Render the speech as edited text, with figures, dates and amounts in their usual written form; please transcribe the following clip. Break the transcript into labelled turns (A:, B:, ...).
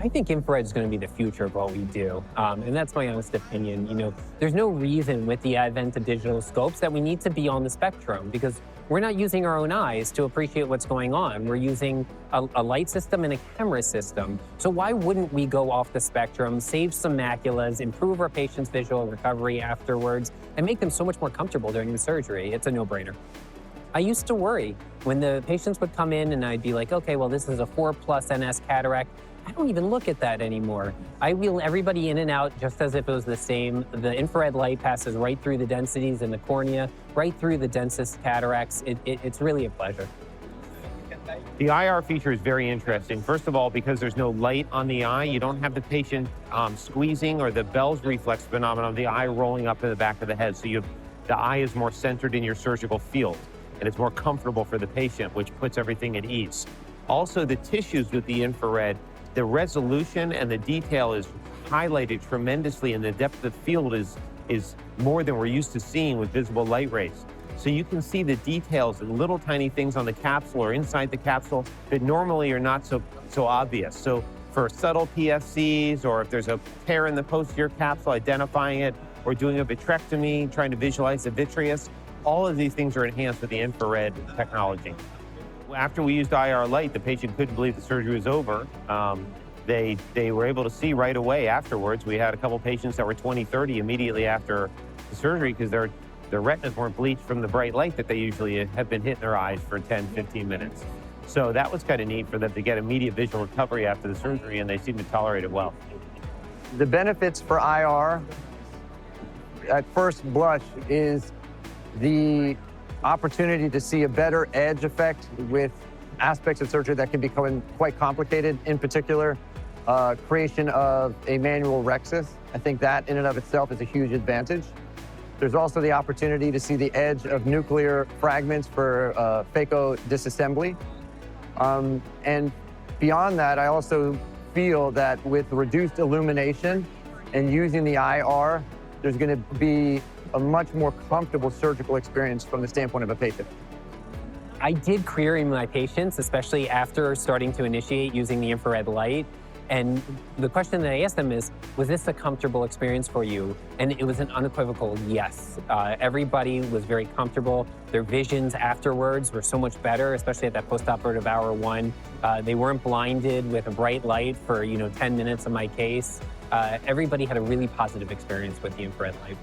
A: I think infrared is going to be the future of what we do. And that's my honest opinion. There's no reason with the advent of digital scopes that we need to be on the spectrum because we're not using our own eyes to appreciate what's going on. We're using a light system and a camera system. So why wouldn't we go off the spectrum, save some maculas, improve our patients' visual recovery afterwards, and make them so much more comfortable during the surgery? It's a no-brainer. I used to worry when the patients would come in and I'd be like, okay, well, this is a 4+ NS cataract. I don't even look at that anymore. I wheel everybody in and out just as if it was the same. The infrared light passes right through the densities in the cornea, right through the densest cataracts. It's really a pleasure.
B: The IR feature is very interesting. First of all, because there's no light on the eye, you don't have the patient squeezing or the Bell's reflex phenomenon of the eye rolling up in the back of the head. So the eye is more centered in your surgical field, and it's more comfortable for the patient, which puts everything at ease. Also, the tissues with the infrared, the resolution and the detail is highlighted tremendously, and the depth of field is more than we're used to seeing with visible light rays. So you can see the details and little tiny things on the capsule or inside the capsule that normally are not so obvious. So for subtle PFCs, or if there's a tear in the posterior capsule, identifying it, or doing a vitrectomy, trying to visualize the vitreous, all of these things are enhanced with the infrared technology. After we used IR light, the patient couldn't believe the surgery was over. They were able to see right away afterwards. We had a couple patients that were 20, 30 immediately after the surgery because their retinas weren't bleached from the bright light that they usually have been hitting their eyes for 10, 15 minutes. So that was kind of neat for them to get immediate visual recovery after the surgery, and they seemed to tolerate it well.
C: The benefits for IR at first blush is the opportunity to see a better edge effect with aspects of surgery that can become quite complicated, in particular, creation of a manual rhexis. I think that in and of itself is a huge advantage. There's also the opportunity to see the edge of nuclear fragments for phaco disassembly. And beyond that, I also feel that with reduced illumination and using the IR, there's going to be a much more comfortable surgical experience from the standpoint of a patient.
A: I did query my patients, especially after starting to initiate using the infrared light. And the question that I asked them is, was this a comfortable experience for you? And it was an unequivocal yes. Everybody was very comfortable. Their visions afterwards were so much better, especially at that postoperative hour 1. They weren't blinded with a bright light for 10 minutes in my case. Everybody had a really positive experience with the infrared light.